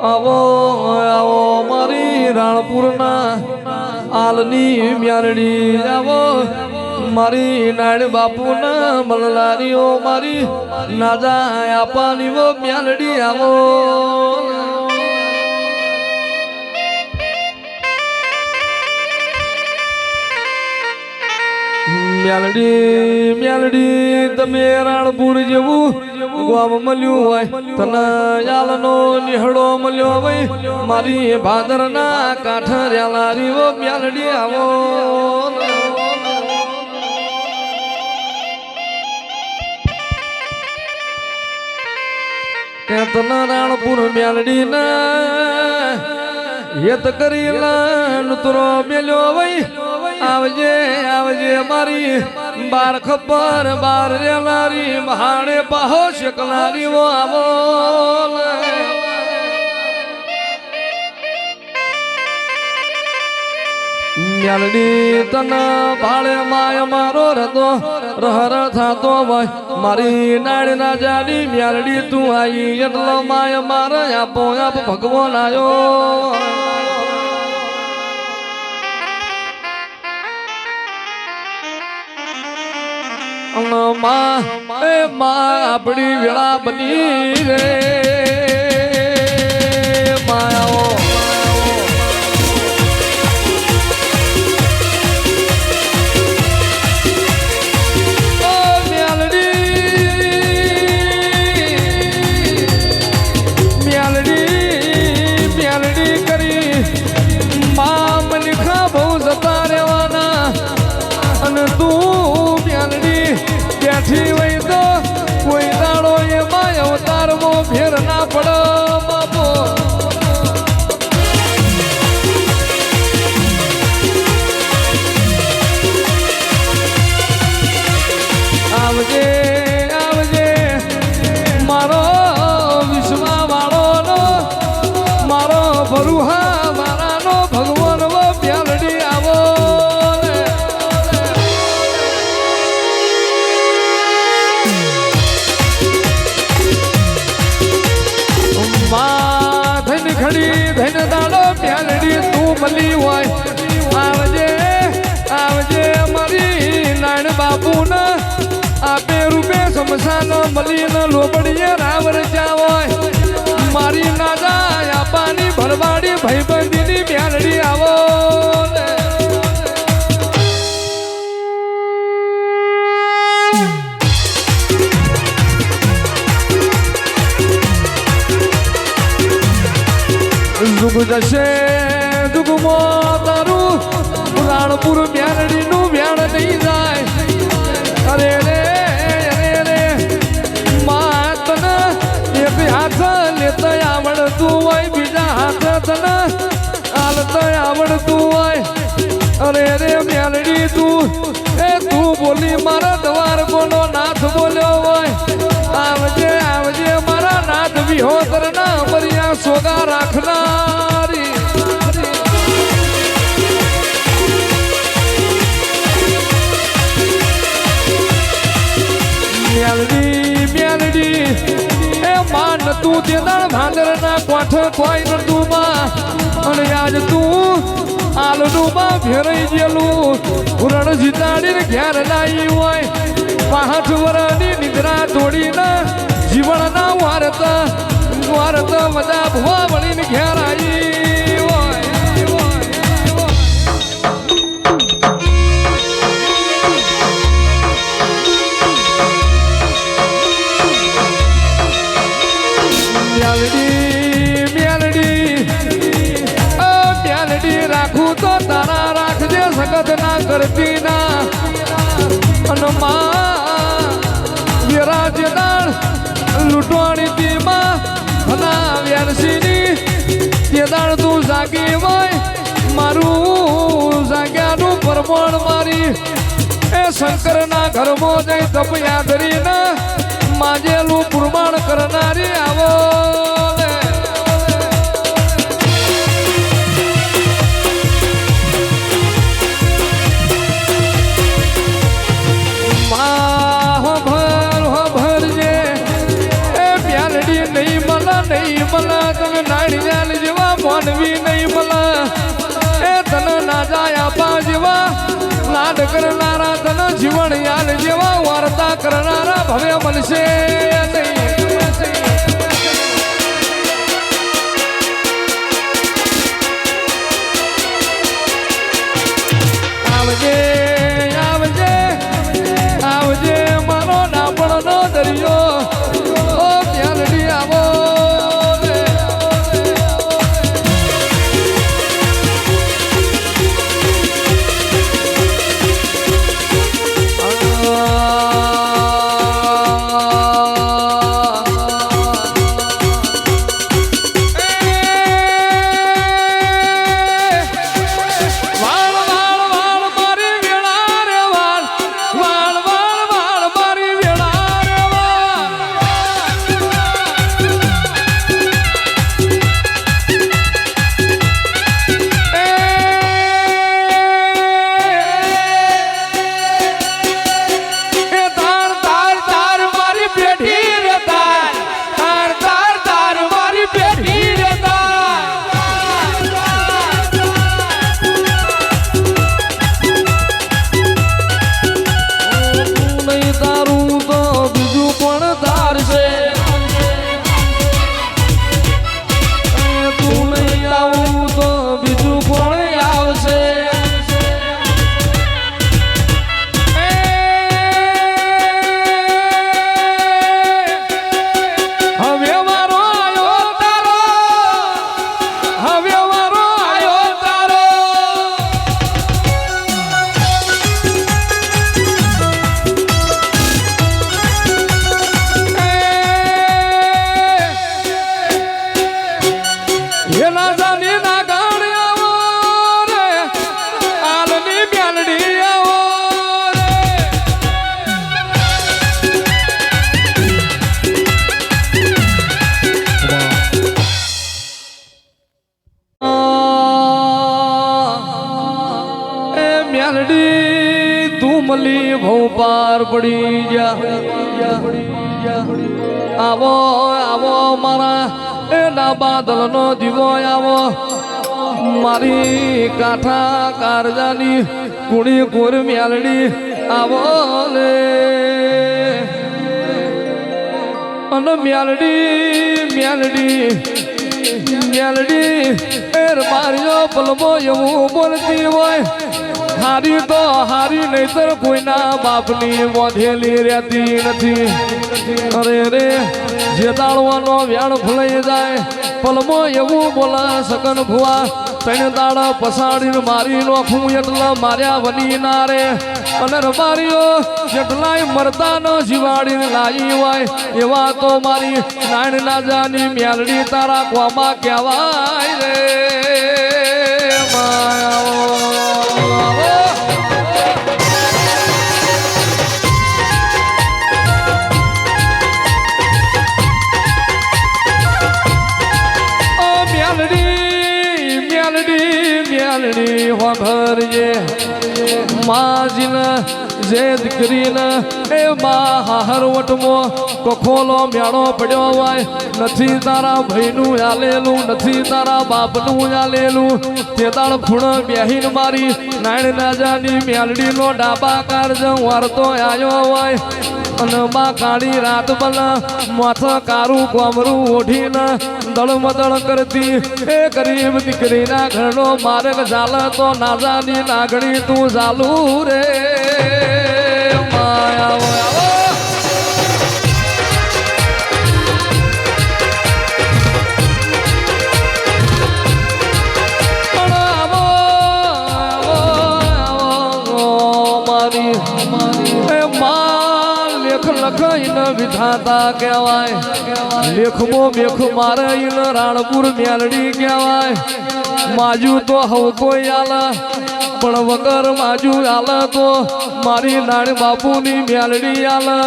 આવો આવો મારી રાણપુરના આલની મ્યારડી આવો મારી નાડ બાપુના મલલારીઓ મારી નાજા આપાની વો મ્યારડી આવો મ્યાલડી મ્યાલડી તમે રાણપુર જેવું ગામ મળ્યું હોય તને યાલનો નિહળો મળ્યો હોય મારી ભાદરના કાંઠ લારી વો મ્યાલડી આવો કે તને રાણપુર મ્યાલડી ના યત કરી નુતરો મેલ્યો હોય આવજે આવજે મારી બાર ખબર બાર રેલારી મહાણે પાહો શકલારી વો આવો મ્યાલડી તને ભાળે માય મારો રતો રહર થાતો હોય મારી નાડ ના જાડી મ્યાલડી તું આઈ એટલો માય મારે આપો આપ ભગવાન આયો માં આપણી વેળા બની રે માયાઓ મ્યાલડી કરી માં મલિખા બહુ જતા રહેવાના અને તું મ્યાલડી બેઠી હોય તો કોઈ દાડો એ માય અવતારમો ફેર ના પડ બાપો આવજે આવજે મારો વિશ્વા વાળો મારો ભરુહા મારાનો ભગવાન વો મ્યાલડી આવો ખડી ધન દાડો મ્યાલડી તું મળી હોય આવજે આવજે મારી નાણ બાપુ ને આપે રૂપે સમસાન મળી લોબડીએ રાવર જાવોય મારી નાજા આપાની ભરવાડી ભાઈબંધીની મ્યાલડી આવો જુગ જશે જુગમો તારું રાણપુર મ્યાલડી નું વ્યાણ નહીં જાય અરે રે માં તને એક હાથ લેતા આવડતું હોય બીજા હાથ તને હાલતા આવડતું હોય અરે રે મ્યાલડી તું બોલી મારા દ્વાર કોનો નાથ બોલ્યો હોય આવજે આવજે મારા નાથ વિહોતર ના મર્યા સોગા રાખનારી મ્યાલડી મ્યાલડી એ માન તું દેદાણ ભાદર ના કોઠ કોઈ નતું માં અને આજ તું આલનું માં ફેરાઈ ગયેલું ઉરણ જીતાડીને ઘેર લાવી હોય 5 વર્ષની નિદ્રા તોડીને જીવનના વારત મજા ભવા વળીને ઘેર આવી હોય મ્યાલડી રાખું તો તારા રાખજે સગત ના કરતી ના અને માં વિરાજદાર લૂંટવાણી તી માં ભલા વ્યારસીની તે દાળ તું જાગી હોય મારું જાગ્યાનું પરમણ મારી એ શંકરના ઘરમાં જઈ તપયા ધરીને માજેલું પુરમાણ કરનારી આવો કરનારા તન જીવન યાદ જેવા વાર્તા કરનારા ભવે મળશે આવજે આવજે આવજે મારો ડાપણનો દરિયો ઓ ક્યાલડી આવો મલી ભઉ પાર પડી જા આવો આવો મારા એના બાદલનો દીવો આવો મારી કાંઠા કારજાની કુણી કુર મ્યાલડી આવો લે અને મ્યાલડી મ્યાલડી મ્યાલડી એર માર્યો પલમો એવું બોલતી હોય હારી તો હારી નહીતર કોઈના બાપની વધેલી રહેતી નથી અરે રે જે દાળવાનો વ્યાણ ફૂલાઈ જાય પલમો એવું બોલા સગન ભુવા ત્રણ દાડા પસાડીને મારી નોખું એટલે માર્યા વની ના રે અને રબારીઓ જેટલાય મરતા ન જીવાડીને લાવી હોય એવા તો મારી નાણ નાજાની મ્યાલડી તારા કોમાં કહેવાય રે મ્યાલડી હોભરજે માજીને જે દીકરીને એ માં હાહરવટમો કોખોલો મેળો પડ્યો હોય નથી તારા ભાઈનું આલેલું નથી તારા બાપનું આલેલું તે દાળ ખૂણ બેહીન મારી નાણ નાજાની મ્યાલડીનો ડાબા કારજ વારતો આવ્યો હોય અને માં કાળી રાત બના માથા કારું કોમરું ઓઢીને દળમદળ કરતી એ ગરીબ દીકરીના ઘરનો માર્ગ ઝાલ તો નાજાની નાગણી તું ઝાલુ રે માયા લખાઈને વિધાતા કહેવાય લેખમો મેખ મારે રાણપુર મ્યાલડી કહેવાય માજુ તો હવ કોઈ આલા પણ વગર માજુ આલા તો મારી નાણ બાપુની મ્યાલડી આલા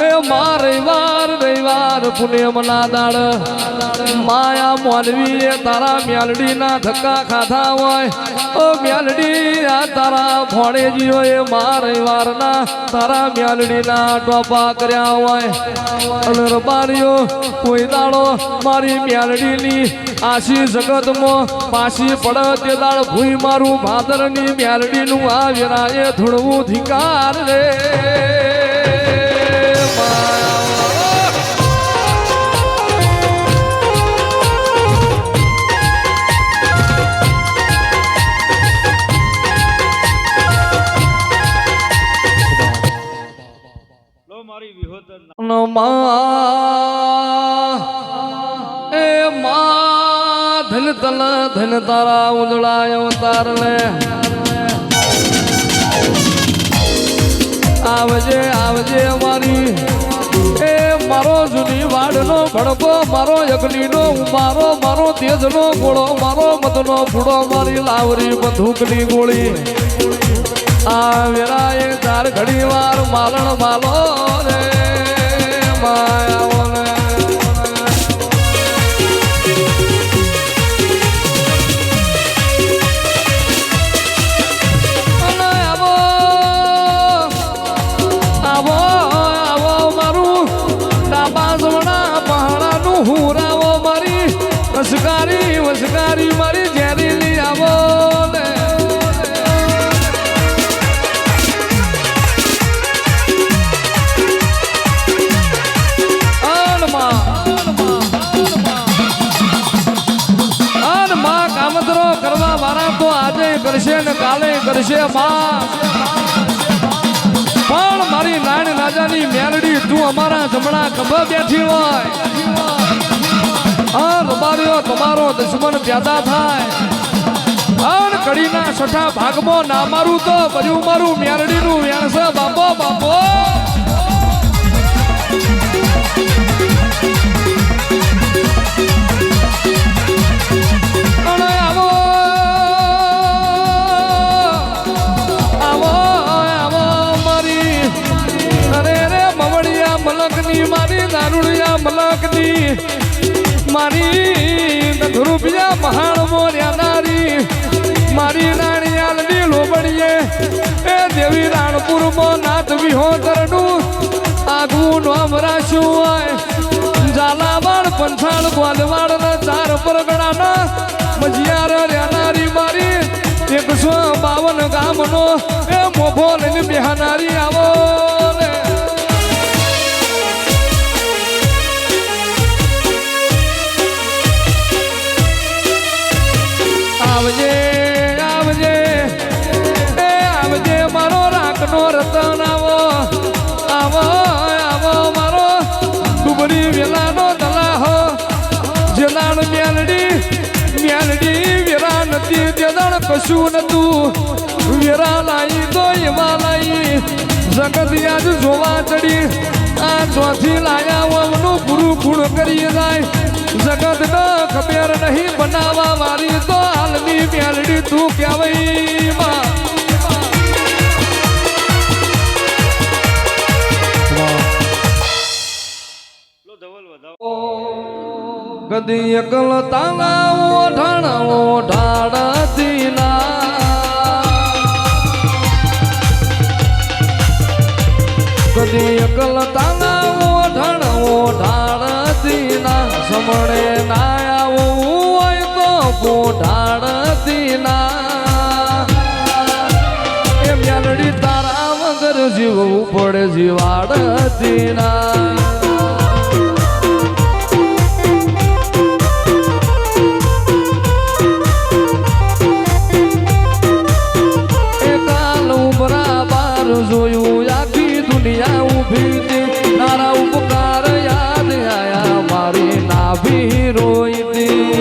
એ મા રવિવાર પુણ્યમના દાડ માયા મોનવીએ તારા મ્યાલડીના ધક્કા ખાધા હોય ઓ મ્યાલડી આ તારા ભોણેજીઓએ મા રવિવારના તારા મ્યાલડીના ટોપા કર્યા હોય અને રબારીઓ કોઈ દાડો મારી મ્યાલડીની આશી જગતમાં પાછી પડે તે દાડ ભૂઈ મારું ભાદરની મ્યાલડી નું આ વેરાએ ધૂળવું ધિકાર રે ધન તલ ધન તારા ઉજળાય અવતાર લે આવજે આવજે અમારી એ મારો જૂની વાડનો ભડકો મારો યજ્ઞીનો ઉમારો મારો તેજનો ગોળો મારો મતનો ફૂડો મારી લાવરી બંદૂકની ગોળી આ વેરાએ ચાર ઘડી વાર માલણ માલો રે માયા વસકારી વસકારી મારી ઝેરીલી આવો ને કામતરો કરવા વાળા તો આજે કરશે ને કાલે કરશે માં પણ મારી નાણ રાજાની મેલડી તું અમારા જમણા ખભા બેઠી હોય રબારીઓ તમારો દુશ્મન પેદા થાય અને કડીના છઠ્ઠા ભાગમાં ના મારું તો બધું મારું મેરડીનું વેણસે બાપો બાપો આવો આવો આવો મારી અરે રે મવડિયા મલકની મારી દારૂડિયા મલકની મારી ધ્રુપિયા મહાણ મોર્યા નારી મારી રાણિયાલની લોબડીએ એ દેવી રાણપુરમાં નાથ વિહોતરનું આગવું નામ રાખ્યું હોય ઝાલાવાડ પંથાળ ગોલવાડ ના ચાર પરગણાના મજિયાર રહેનારી મારી 152 ગામનો એ મોભો લઈને બેહાનારી આવો ને આવજે આવજે એ આવજે મારો રાખનો રતન આવો આવો આવો મારો ડુબરી વેલાનો દલાહો જલાણ મ્યાલડી વેરા નથી તેદાણ કશું નતું વેરા લાઈ તો એવા લાઈ જગત યાદ જોવા ચડી આ ચોથી લાયા વમનું પૂરું ખૂણ કરી જાય જગત ન ખબર નહીં બનાવા મારી તો હાલની મેલડી તું કહેવાય માં કદી એકલ તાલાવો ઢાણો ઢાળતી ના કદી એકલ તાલાવો ઢાણો ઢાળતી ના સમણે ના આવું હોય તો પોઢાળતી ના એ મેલડી તારા વગર જીવવું પડે જીવાડતી ના જોયું આખી દુનિયા ઉભી હતી તારા ઉપકાર યાદ આયા મારી નાભી રોઈતી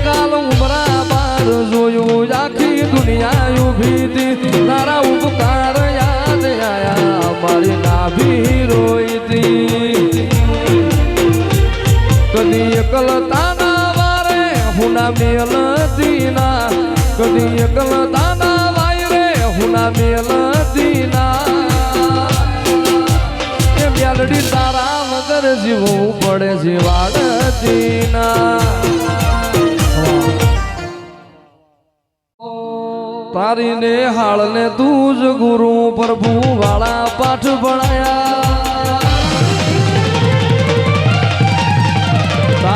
કાલ ઉમરા બાર જોયું આખી દુનિયા ઉભી હતી તારા ઉપકાર યાદ આયા મારી નાભી રોઈતી કદી એકલતા ના વારે હુના મેલતી ના કદી એકલતા ના વાયરે હુના મેલતી ના એ મેલડી તારા વગર જીવવું પડે જીવાડતી ના તારી ને હાળ ને તું જ ગુરુ પ્રભુ વાળા પાઠ ભણાયા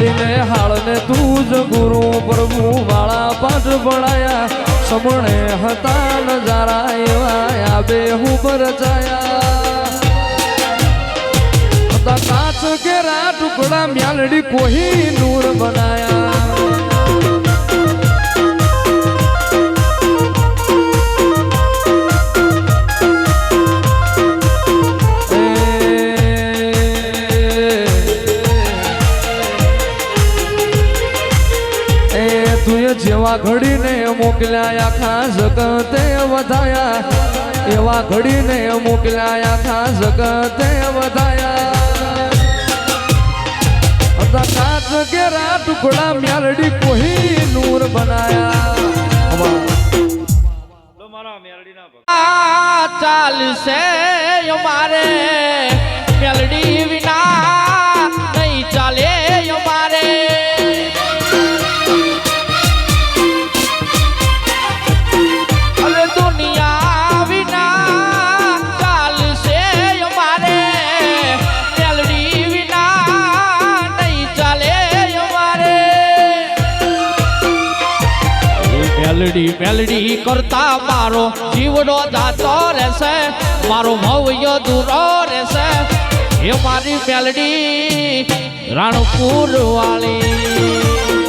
મારી ને હાળ ને તું જ ગુરુ પ્રભુ વાળા પાઠ ભણાયા સમણે હતા નજારા એવા આબે હું પરચાયા કાચ કેરા ટુકડા મ્યાલડી કોઈ નૂર બનાયા જેવા ઘડીને મોકલ્યા આખા જગતે વધાયા એવા ઘડીને મોકલ્યા આખા જગતે વધાયા કાચ કેરા ટુકડા મ્યાલડી કોઈ નૂર બનાયા ચાલશે અમારે મેલડી વિના નહીં ચાલે અમારે મેલડી કરતા મારો જીવનો જાતો રહેશે મારો ભવ્ય દૂરો રહેશે એ મારી મેલડી રાણપુર વાળી